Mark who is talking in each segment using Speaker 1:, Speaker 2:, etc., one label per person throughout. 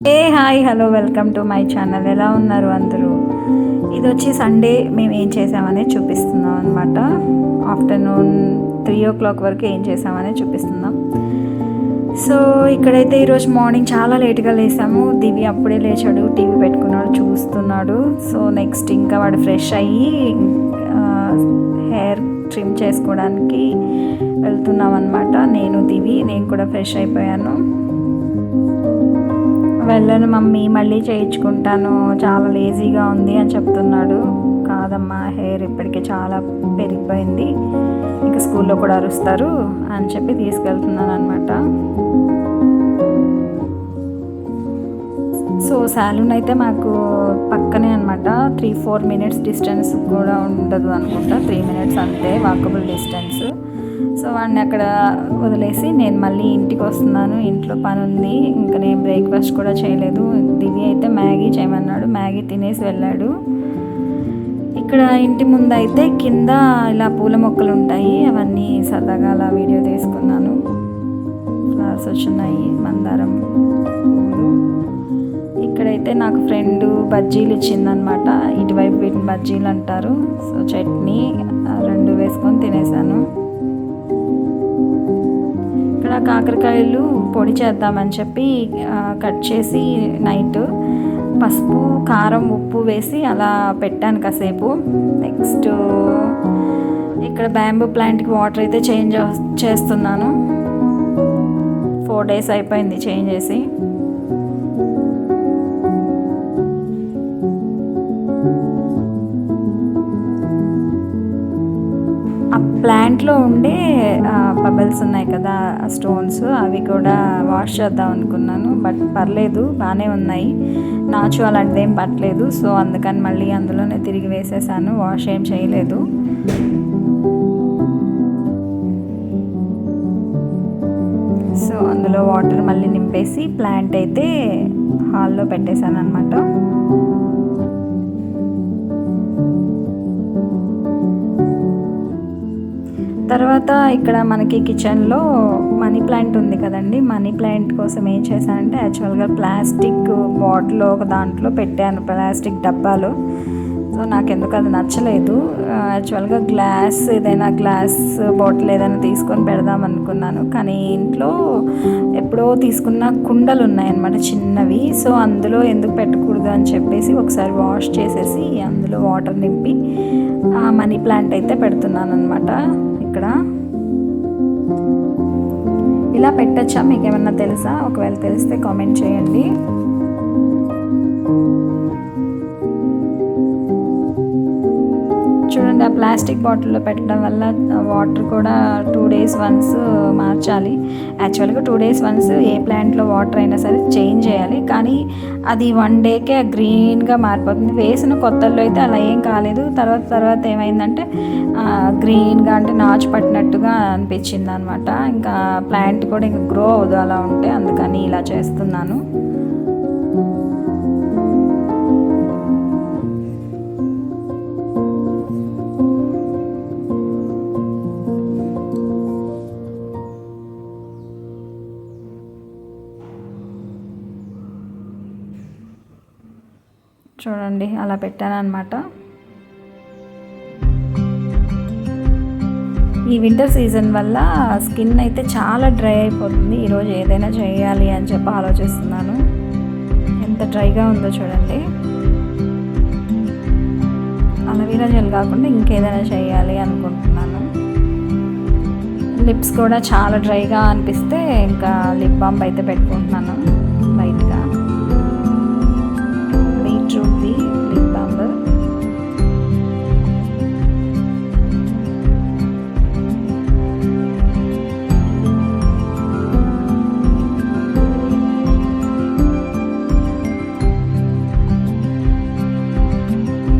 Speaker 1: Hi hello welcome to my channel. ఎలా ఉన్నారు అందరూ? ఇది వచ్చి సండే మేము ఏం చేసామని చూపిస్తున్నాం అనమాట. ఆఫ్టర్నూన్ 3 o'clock వరకు ఏం చేసామని చూపిస్తున్నాం. సో ఇక్కడైతే ఈరోజు మార్నింగ్ చాలా లేట్గా లేసాము. దివి అప్పుడే లేచాడు, టీవీ పెట్టుకున్నాడు, చూస్తున్నాడు. సో నెక్స్ట్ ఇంకా వాడు ఫ్రెష్ అయ్యి హెయిర్ ట్రిమ్ చేసుకోవడానికి వెళ్తున్నాం అనమాట. నేను కూడా ఫ్రెష్ అయిపోయాను. వెళ్ళను మమ్మీ, మళ్ళీ చేయించుకుంటాను, చాలా లేజీగా ఉంది అని చెప్తున్నాడు. కాదమ్మా, హెయిర్ ఇప్పటికే చాలా పెరిగిపోయింది, ఇంకా స్కూల్లో కూడా అరుస్తారు అని చెప్పి తీసుకెళ్తున్నాను అనమాట. సో సాలూన్ అయితే మాకు పక్కనే అనమాట. 3-4 minutes డిస్టెన్స్ కూడా ఉండదు అనుకుంటా, 3 minutes అంతే వాకబుల్ డిస్టెన్స్. సో వాడిని అక్కడ వదిలేసి నేను మళ్ళీ ఇంటికి వస్తున్నాను. ఇంట్లో పని ఉంది, ఇంకా నేను బ్రేక్ఫాస్ట్ కూడా చేయలేదు. దివి అయితే మ్యాగీ చేయమన్నాడు, మ్యాగీ తినేసి వెళ్ళాడు. ఇక్కడ ఇంటి ముందు అయితే కింద ఇలా పూల మొక్కలు ఉంటాయి, అవన్నీ సరదాగా అలా వీడియో తీసుకున్నాను. ఫ్లవర్స్ వచ్చున్నాయి, మందారం పూలు. ఇక్కడైతే నాకు ఫ్రెండ్ బజ్జీలు ఇచ్చిందనమాట. ఇటువైపు వీటిని బజ్జీలు అంటారు. సో చట్నీ 2 వేసుకొని తినేసాను. ఇక్కడ కాకరకాయలు పొడి చేద్దామని చెప్పి కట్ చేసి నైట్ పసుపు, కారం, ఉప్పు వేసి అలా పెట్టాను కాసేపు. నెక్స్ట్ ఇక్కడ బ్యాంబూ ప్లాంట్కి వాటర్ అయితే చేంజ్ చేస్తున్నాను. 4 days అయిపోయింది చేంజ్ చేసి. ఆ ప్లాంట్లో ఉండే పబల్స్ ఉన్నాయి కదా, స్టోన్స్, అవి కూడా వాష్ చేద్దాం అనుకున్నాను. బట్ పర్లేదు, బాగానే ఉన్నాయి. నాచు అలాంటిది ఏం పట్టలేదు. సో అందుకని మళ్ళీ అందులోనే తిరిగి వేసేసాను, వాష్ ఏం చేయలేదు. సో అందులో వాటర్ మళ్ళీ నింపేసి ప్లాంట్ అయితే హాల్లో పెట్టేశాను అనమాట. తర్వాత ఇక్కడ మనకి కిచెన్లో మనీ ప్లాంట్ ఉంది కదండి. మనీ ప్లాంట్ కోసం ఏం చేశానంటే యాక్చువల్గా ప్లాస్టిక్ బాటిల్ ఒక దాంట్లో పెట్టాను, ప్లాస్టిక్ డబ్బాలో. సో నాకు ఎందుకు అది నచ్చలేదు. యాక్చువల్గా ఏదైనా గ్లాస్ బాటిల్ ఏదైనా తీసుకొని పెడదాం అనుకున్నాను. కానీ ఇంట్లో ఎప్పుడో తీసుకున్న కుండలు ఉన్నాయన్నమాట, చిన్నవి. సో అందులో ఎందుకు పెట్టకూడదు అని చెప్పేసి ఒకసారి వాష్ చేసేసి అందులో వాటర్ నింపి మనీ ప్లాంట్ అయితే పెడుతున్నాను అనమాట. ఇక్కడ ఇలా పెట్టచ్చా, మీకు ఏమన్నా తెలుసా? ఒకవేళ తెలిస్తే కామెంట్ చేయండి. చూడండి, ఆ ప్లాస్టిక్ బాటిల్లో పెట్టడం వల్ల వాటర్ కూడా 2 days once మార్చాలి. యాక్చువల్గా 2 days once ఏ ప్లాంట్లో వాటర్ అయినా సరే చేంజ్ చేయాలి. కానీ అది 1 dayకే గ్రీన్గా మారిపోతుంది. వేసిన కొత్తల్లో అయితే అలా ఏం కాలేదు. తర్వాత ఏమైందంటే గ్రీన్గా, అంటే నాచు పట్టినట్టుగా అనిపించింది అనమాట. ఇంకా ప్లాంట్ కూడా ఇంకా గ్రో అవ్వదు అలా ఉంటే, అందుకని ఇలా చేస్తున్నాను. చూడండి, అలా పెట్టాను అనమాట. ఈ వింటర్ సీజన్ వల్ల స్కిన్ అయితే చాలా డ్రై అయిపోతుంది. ఈరోజు ఏదైనా చేయాలి అని చెప్పి ఆలోచిస్తున్నాను. ఎంత డ్రైగా ఉందో చూడండి. అలోవెరా జెల్ కాకుండా ఇంకేదైనా చేయాలి అనుకుంటున్నాను. లిప్స్ కూడా చాలా డ్రైగా అనిపిస్తే ఇంకా లిప్ బామ్ అయితే పెట్టుకుంటున్నాను లైట్గా. బీట్రూట్ది లిప్ బామ్.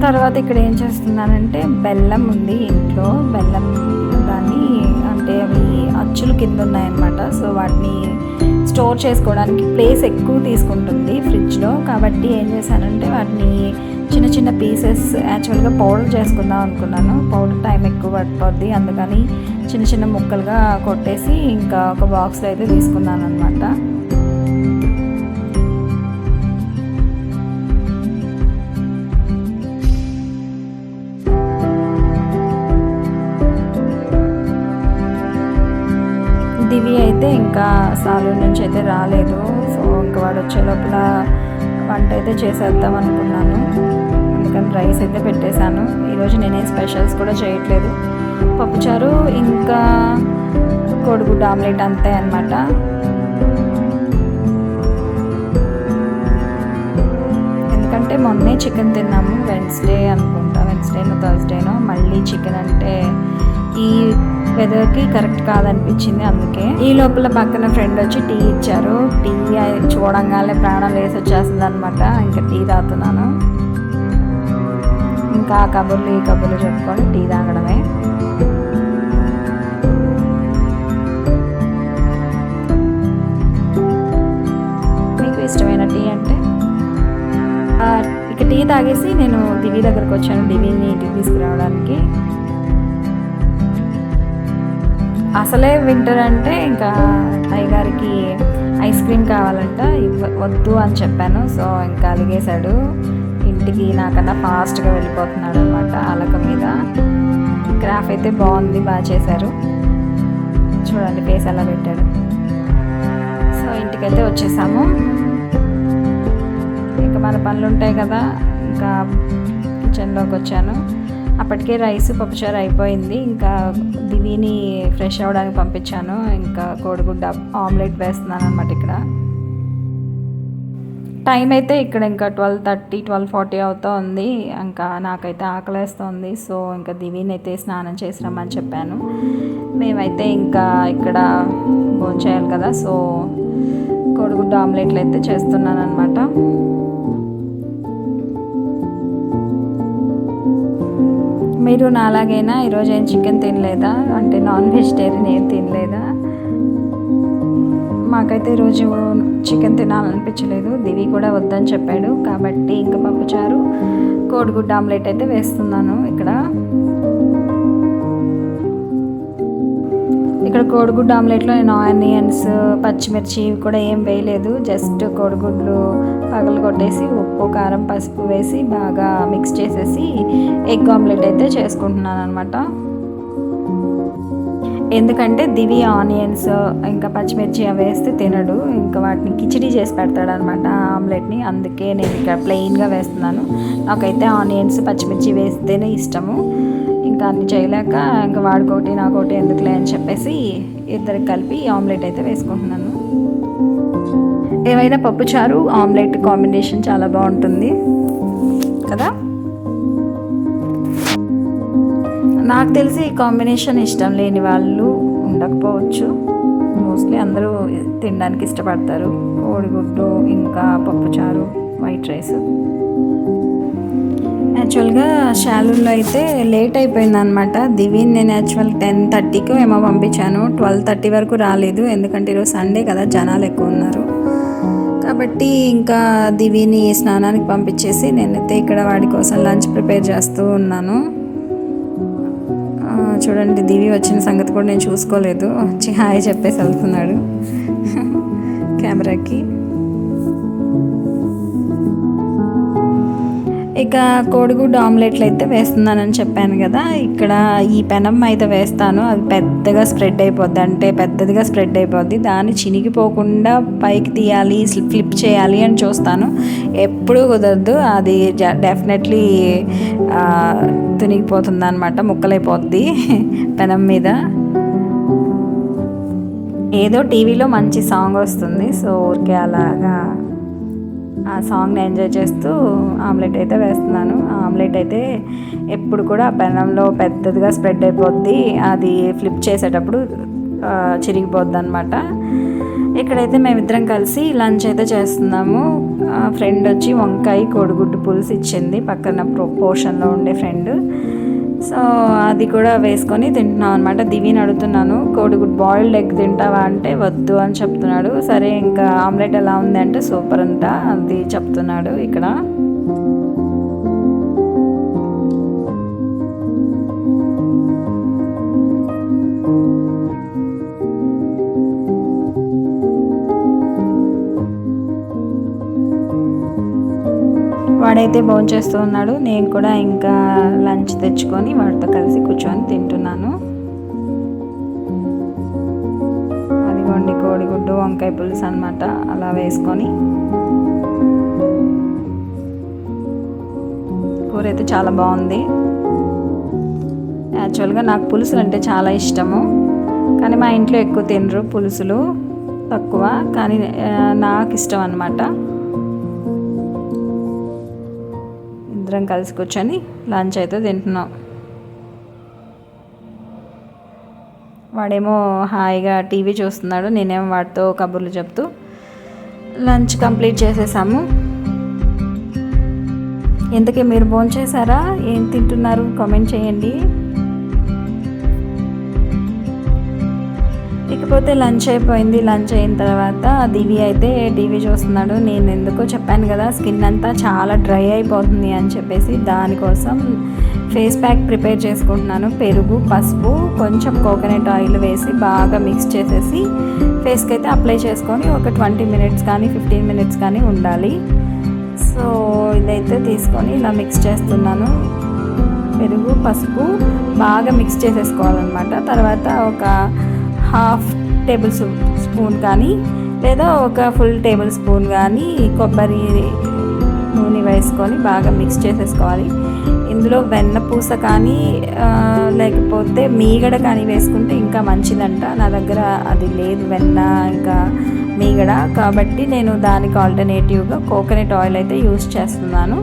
Speaker 1: తర్వాత ఇక్కడ ఏం చేస్తున్నానంటే బెల్లం ఉంది ఇంట్లో. బెల్లం దాన్ని, అంటే అవి అచ్చులు కింద ఉన్నాయన్నమాట. సో వాటిని స్టోర్ చేసుకోవడానికి ప్లేస్ ఎక్కువ తీసుకుంటుంది ఫ్రిడ్జ్లో. కాబట్టి ఏం చేశానంటే వాటిని చిన్న చిన్న పీసెస్, యాక్చువల్గా పౌడర్ చేసుకుందాం అనుకున్నాను. పౌడర్ టైం ఎక్కువ పడిపోద్ది, అందుకని చిన్న చిన్న ముక్కలుగా కొట్టేసి ఇంకా ఒక బాక్స్లో అయితే తీసుకున్నాను అనమాట. ఇంకా సాలూరు నుంచి అయితే రాలేదు. సో ఇంకా వాడు వచ్చే లోపల వంట అయితే చేసేద్దాం అనుకున్నాను. అందుకని రైస్ అయితే పెట్టేశాను. ఈరోజు నేనేం స్పెషల్స్ కూడా చేయట్లేదు. పప్పుచారు ఇంకా కోడిగుడ్డు ఆమ్లెట్ అంతే అన్నమాట. ఎందుకంటే మొన్నే చికెన్ తిన్నాము, వెన్స్డే అనుకుంటా, వెన్స్డేనో థర్స్డేనో. మళ్ళీ చికెన్ అంటే ఈ వెదర్కి కరెక్ట్ కాదనిపించింది. అందుకే ఈ లోపల పక్కన ఫ్రెండ్ వచ్చి టీ ఇచ్చారు. టీ చూడంగానే ప్రాణం లేసి వచ్చేస్తుంది అనమాట. ఇంకా టీ తాగుతున్నాను. ఇంకా కబుర్లు ఈ కబుర్లు చెప్పుకొని టీ తాగడమే. మీకు ఇష్టమైన టీ అంటే? ఇక టీ తాగేసి నేను దివి దగ్గరకు వచ్చాను, దివిని ఇంటికి తీసుకురావడానికి. అసలే వింటర్ అంటే ఇంకా టైగర్కి ఐస్ క్రీమ్ కావాలంట, వద్దు అని చెప్పాను. సో ఇంకా అలిగేశాడు. ఇంటికి నాకన్నా ఫాస్ట్గా వెళ్ళిపోతున్నాడు అనమాట అలక మీద. క్రాఫ్ట్ అయితే బాగుంది, బాగా చేశారు. చూడండి ఫేస్ ఎలా పెట్టాడు. సో ఇంటికైతే వచ్చేసాము. ఇంకా మన పనులు ఉంటాయి కదా, ఇంకా కిచెన్లోకి వచ్చాను. అప్పటికే రైస్ పప్పుచారు అయిపోయింది. ఇంకా దివిని ఫ్రెష్ అవ్వడానికి పంపించాను. ఇంకా కోడిగుడ్డ ఆమ్లెట్ వేస్తున్నాను అనమాట. ఇక్కడ టైం అయితే ఇక్కడ ఇంకా 12:30 12:40 అవుతూ ఉంది. ఇంకా నాకైతే ఆకలేస్తుంది. సో ఇంకా దివిని అయితే స్నానం చేసి రమ్మని చెప్పాను. మేమైతే ఇంకా ఇక్కడ భోంచేయాలి కదా, సో కోడిగుడ్డ ఆమ్లెట్లు అయితే చేస్తున్నాను అనమాట. మీరు నాలాగైనా ఈరోజు ఏం చికెన్ తినలేదా, అంటే నాన్ వెజిటేరియన్ ఏం తినలేదా? మాకైతే ఈరోజు చికెన్ తినాలనిపించలేదు. దివి కూడా వద్దని చెప్పాడు కాబట్టి ఇంకా పప్పుచారు కోడిగుడ్డ ఆమ్లెట్ అయితే వేస్తున్నాను. ఇక్కడ కోడిగుడ్డు ఆమ్లెట్లో నేను ఆనియన్స్ పచ్చిమిర్చి కూడా ఏం వేయలేదు. జస్ట్ కోడిగుడ్లు పగలు కొట్టేసి ఉప్పు కారం పసుపు వేసి బాగా మిక్స్ చేసేసి ఎగ్ ఆమ్లెట్ అయితే చేసుకుంటున్నాను అనమాట. ఎందుకంటే దివి ఆనియన్స్ ఇంకా పచ్చిమిర్చి అవి వేస్తే తినడు. ఇంకా వాటిని కిచిడి చేసి పెడతాడు అనమాట ఆమ్లెట్ని. అందుకే నేను ఇక్కడ ప్లెయిన్గా వేస్తున్నాను. నాకైతే ఆనియన్స్ పచ్చిమిర్చి వేస్తేనే ఇష్టము. ఇంకా అన్ని చేయలేక ఇంకా వాడికోటి నాకోటి ఎందుకులే అని చెప్పేసి ఇద్దరికి కలిపి ఆమ్లెట్ అయితే వేసుకుంటున్నాను. ఏమైనా పప్పుచారు ఆమ్లెట్ కాంబినేషన్ చాలా బాగుంటుంది కదా. నాకు తెలిసి ఈ కాంబినేషన్ ఇష్టం లేని వాళ్ళు ఉండకపోవచ్చు. మోస్ట్లీ అందరూ తినడానికి ఇష్టపడతారు. కోడిగుడ్డు ఇంకా పప్పుచారు వైట్ రైస్. యాక్చువల్గా షాలూర్లో అయితే లేట్ అయిపోయింది అనమాట. దివిని నేను యాక్చువల్ 10:30కి ఏమో పంపించాను. 12:30 వరకు రాలేదు. ఎందుకంటే ఈరోజు సండే కదా, జనాలు ఎక్కువ ఉన్నారు కాబట్టి. ఇంకా దివిని స్నానానికి పంపించేసి నేనైతే ఇక్కడ వాడి కోసం లంచ్ ప్రిపేర్ చేస్తూ ఉన్నాను. చూడండి దివి వచ్చిన సంగతి కూడా నేను చూసుకోలేదు. వచ్చి హాయ్ చెప్పేసి వెళ్తున్నాడు కెమెరాకి. ఇక కోడిగుడ్డు ఆమ్లెట్లు అయితే వేస్తున్నానని చెప్పాను కదా. ఇక్కడ ఈ పెనం అయితే వేస్తాను. అది పెద్దగా స్ప్రెడ్ అయిపోద్ది, అంటే పెద్దదిగా స్ప్రెడ్ అయిపోద్ది. దాన్ని చినిగిపోకుండా పైకి తీయాలి, ఫ్లిప్ చేయాలి అని చూస్తాను. ఎప్పుడూ కుదరదు. అది డెఫినెట్లీ తునిగిపోతుంది అనమాట, ముక్కలైపోద్ది పెనం మీద. ఏదో టీవీలో మంచి సాంగ్ వస్తుంది, సో ఊరికే అలాగా ఆ సాంగ్ని ఎంజాయ్ చేస్తూ ఆమ్లెట్ అయితే వేస్తున్నాను. ఆమ్లెట్ అయితే ఎప్పుడు కూడా ఆ పెనంలో పెద్దదిగా స్ప్రెడ్ అయిపోద్ది. అది ఫ్లిప్ చేసేటప్పుడు చిరిగిపోద్ది అనమాట. ఇక్కడైతే మేమిద్దరం కలిసి లంచ్ అయితే చేస్తున్నాము. ఫ్రెండ్ వచ్చి వంకాయ కోడిగుడ్డు పులుసు ఇచ్చింది, పక్కన పోర్షన్లో ఉండే ఫ్రెండ్. సో అది కూడా వేసుకొని తింటున్నాం అనమాట. దివిని అడుగుతున్నాను కోడిగుడ్డు బాయిల్డ్ ఎగ్ తింటావా అంటే వద్దు అని చెప్తున్నాడు. సరే ఇంకా ఆమ్లెట్ ఎలా ఉంది అంటే సూపర్ అంట అది చెప్తున్నాడు. ఇక్కడ వాడైతే భోంచేస్తూ ఉన్నాడు. నేను కూడా ఇంకా లంచ్ తెచ్చుకొని వాడితో కలిసి కూర్చొని తింటున్నాను. అదిగోండి కోడిగుడ్డు పులుసు అనమాట. అలా వేసుకొని కూర అయితే చాలా బాగుంది. యాక్చువల్గా నాకు పులుసులు అంటే చాలా ఇష్టము, కానీ మా ఇంట్లో ఎక్కువ తినరు, పులుసులు తక్కువ, కానీ నాకు ఇష్టం అన్నమాట. ఇద్దరం కలిసి కూర్చొని లంచ్ అయితే తింటున్నాం. వాడేమో హాయిగా టీవీ చూస్తున్నాడు, నేనేమో వాడితో కబుర్లు చెప్తూ లంచ్ కంప్లీట్ చేసేసాము. ఎందుకే మీరు భోంచేసారా, ఏం తింటున్నారు కామెంట్ చేయండి. ఇకపోతే లంచ్ అయిపోయింది. లంచ్ అయిన తర్వాత దివి అయితే టీవీ చూస్తున్నాడు. నేను ఎందుకో చెప్పాను కదా స్కిన్ అంతా చాలా డ్రై అయిపోతుంది అని చెప్పేసి, దానికోసం ఫేస్ ప్యాక్ ప్రిపేర్ చేసుకుంటున్నాను. పెరుగు, పసుపు, కొంచెం కోకోనట్ ఆయిల్ వేసి బాగా మిక్స్ చేసేసి ఫేస్కి అయితే అప్లై చేసుకొని ఒక 20 మినిట్స్ కానీ 15 మినిట్స్ కానీ ఉండాలి. సో ఇదైతే తీసుకొని ఇలా మిక్స్ చేస్తున్నాను. పెరుగు, పసుపు బాగా మిక్స్ చేసేసుకోవాలన్నమాట. తర్వాత ఒక హాఫ్ టేబుల్ స్పూన్ కానీ లేదా ఒక ఫుల్ టేబుల్ స్పూన్ కానీ కొబ్బరి నూనె వేసుకొని బాగా మిక్స్ చేసేసుకోవాలి. ఇందులో వెన్నపూస కానీ లేకపోతే మీగడ కానీ వేసుకుంటే ఇంకా మంచిదంట. నా దగ్గర అది లేదు, వెన్న ఇంకా మీగడ, కాబట్టి నేను దానికి ఆల్టర్నేటివ్గా కోకోనట్ ఆయిల్ అయితే యూస్ చేస్తున్నాను.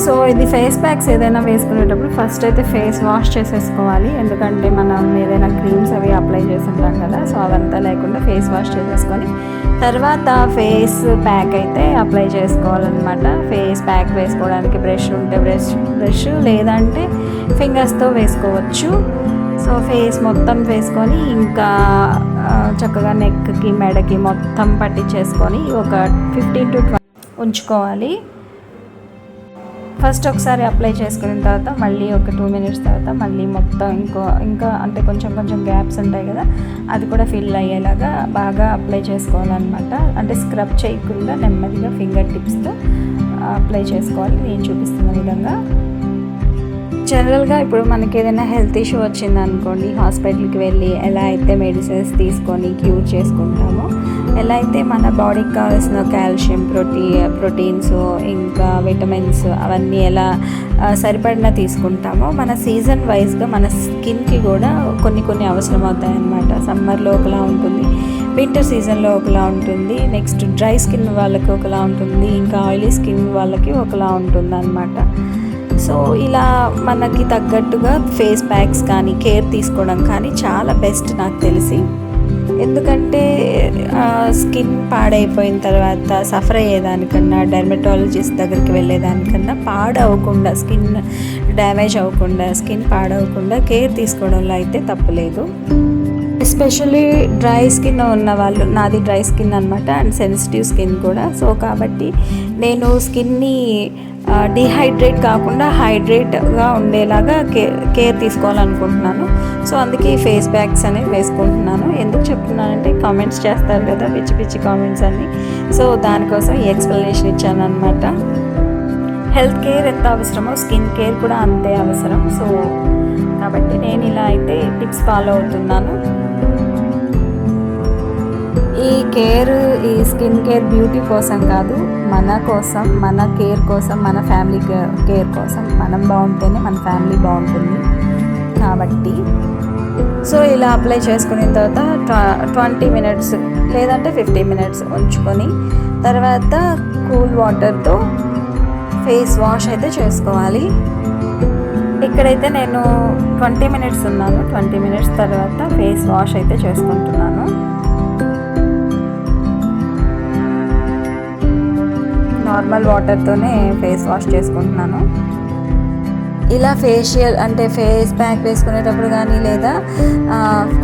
Speaker 1: సో ఇది ఫేస్ ప్యాక్స్ ఏదైనా వేసుకునేటప్పుడు ఫస్ట్ అయితే ఫేస్ వాష్ చేసేసుకోవాలి, ఎందుకంటే మనం ఏదైనా క్రీమ్స్ అవి అప్లై చేస్తుంటాం కదా, సో అవంతా లేకుండా ఫేస్ వాష్ చేసేసుకొని తర్వాత ఫేస్ ప్యాక్ అయితే అప్లై చేసుకోవాలన్నమాట. ఫేస్ ప్యాక్ వేసుకోవడానికి బ్రష్ ఉంటే బ్రష్ లేదంటే ఫింగర్స్తో వేసుకోవచ్చు. సో ఫేస్ మొత్తం వేసుకొని ఇంకా చక్కగా నెక్కి మెడకి మొత్తం పట్టించేసుకొని ఒక 15 to 20 ఉంచుకోవాలి. ఫస్ట్ ఒకసారి అప్లై చేసుకున్న తర్వాత మళ్ళీ ఒక 2 మినిట్స్ తర్వాత మళ్ళీ మొత్తం ఇంకా అంటే కొంచెం గ్యాప్స్ ఉంటాయి కదా, అది కూడా ఫిల్ అయ్యేలాగా బాగా అప్లై చేసుకోవాలన్నమాట. అంటే స్క్రబ్ చేయకుండా నెమ్మదిగా ఫింగర్ టిప్స్తో అప్లై చేసుకోవాలి, నేను చూపిస్తున్న విధంగా. జనరల్గా ఇప్పుడు మనకి ఏదైనా హెల్త్ ఇష్యూ వచ్చింది అనుకోండి, హాస్పిటల్కి వెళ్ళి ఎలా అయితే మెడిసిన్స్ తీసుకొని క్యూర్ చేసుకుంటామో, ఎలా అయితే మన బాడీకి కావాల్సిన కాల్షియం, ప్రోటీన్స్ ఇంకా విటమిన్స్ అవన్నీ ఎలా సరిపడిన తీసుకుంటామో, మన సీజన్ వైజ్గా మన స్కిన్కి కూడా కొన్ని అవసరం అవుతాయి అన్నమాట. సమ్మర్లో ఒకలా ఉంటుంది, వింటర్ సీజన్లో ఒకలా ఉంటుంది, నెక్స్ట్ డ్రై స్కిన్ వాళ్ళకి ఒకలా ఉంటుంది, ఇంకా ఆయిలీ స్కిన్ వాళ్ళకి ఒకలా ఉంటుంది అన్నమాట. సో ఇలా మనకి తగ్గట్టుగా ఫేస్ ప్యాక్స్ కానీ కేర్ తీసుకోవడం కానీ చాలా బెస్ట్ నాకు తెలిసి. ఎందుకంటే స్కిన్ పాడైపోయిన తర్వాత సఫర్ అయ్యేదానికన్నా, డెర్మటాలజిస్ట్ దగ్గరికి వెళ్ళేదానికన్నా పాడవకుండా, స్కిన్ డ్యామేజ్ అవ్వకుండా, స్కిన్ పాడవకుండా కేర్ తీసుకోవడంలో అయితే తప్పులేదు. ఎస్పెషల్లీ డ్రై స్కిన్ ఉన్న వాళ్ళు, నాది డ్రై స్కిన్ అనమాట అండ్ సెన్సిటివ్ స్కిన్ కూడా. సో కాబట్టి నేను స్కిన్ని డిహైడ్రేట్ కాకుండా హైడ్రేట్గా ఉండేలాగా కేర్ తీసుకోవాలనుకుంటున్నాను. సో అందుకే ఫేస్ ప్యాక్స్ అనేవి వేసుకుంటున్నాను. ఎందుకు చెప్తున్నానంటే కామెంట్స్ చేస్తారు కదా పిచ్చి కామెంట్స్ అన్ని, సో దానికోసం ఈ ఎక్స్ప్లెనేషన్ ఇచ్చాను అనమాట. హెల్త్ కేర్ ఎంత అవసరమో స్కిన్ కేర్ కూడా అంతే అవసరం. సో కాబట్టి నేను ఇలా అయితే టిప్స్ ఫాలో అవుతున్నాను. ఈ స్కిన్ కేర్ బ్యూటీ కోసం కాదు, మన కోసం, మన కేర్ కోసం, మన ఫ్యామిలీ కేర్ కోసం. మనం బాగుంటేనే మన ఫ్యామిలీ బాగుంటుంది కాబట్టి. సో ఇలా అప్లై చేసుకున్న తర్వాత 20 మినిట్స్ లేదంటే 15 మినిట్స్ ఉంచుకొని తర్వాత కూల్ వాటర్తో ఫేస్ వాష్ అయితే చేసుకోవాలి. ఇక్కడైతే నేను 20 మినిట్స్ ఉన్నాను. 20 మినిట్స్ తర్వాత ఫేస్ వాష్ అయితే చేసుకుంటున్నాను. నార్మల్ వాటర్తోనే ఫేస్ వాష్ చేసుకుంటున్నాను. ఇలా ఫేషియల్ అంటే ఫేస్ ప్యాక్ వేసుకునేటప్పుడు కానీ లేదా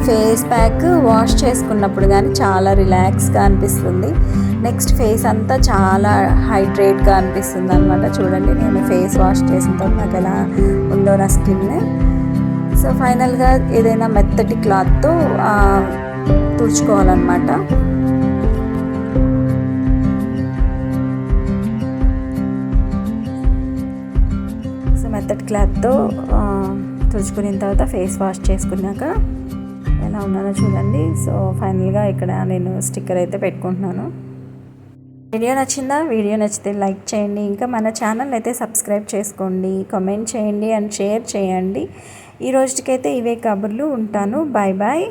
Speaker 1: ఫేస్ ప్యాక్ వాష్ చేసుకున్నప్పుడు కానీ చాలా రిలాక్స్గా అనిపిస్తుంది. నెక్స్ట్ ఫేస్ అంతా చాలా హైడ్రేట్గా అనిపిస్తుంది అనమాట. చూడండి నేను ఫేస్ వాష్ చేసిన తర్వాత నాకు ఎలా ఉందో నా స్కిన్. సో ఫైనల్గా ఏదైనా మెత్తటి క్లాత్తో తుడుచుకోవాలన్నమాట. సో మెత్తటి క్లాత్తో తుడుచుకున్న తర్వాత ఫేస్ వాష్ చేసుకున్నాక ఎలా ఉన్నానో చూడండి. సో ఫైనల్గా ఇక్కడ నేను స్టిక్కర్ అయితే పెట్టుకుంటున్నాను. వీడియో నచ్చిందా? వీడియో నచ్చితే లైక్ చేయండి, ఇంకా మన ఛానల్ అయితే సబ్స్క్రైబ్ చేసుకోండి, కామెంట్ చేయండి అండ్ షేర్ చేయండి. ఈ రోజుకైతే ఇవే కబుర్లు. ఉంటాను. Bye bye.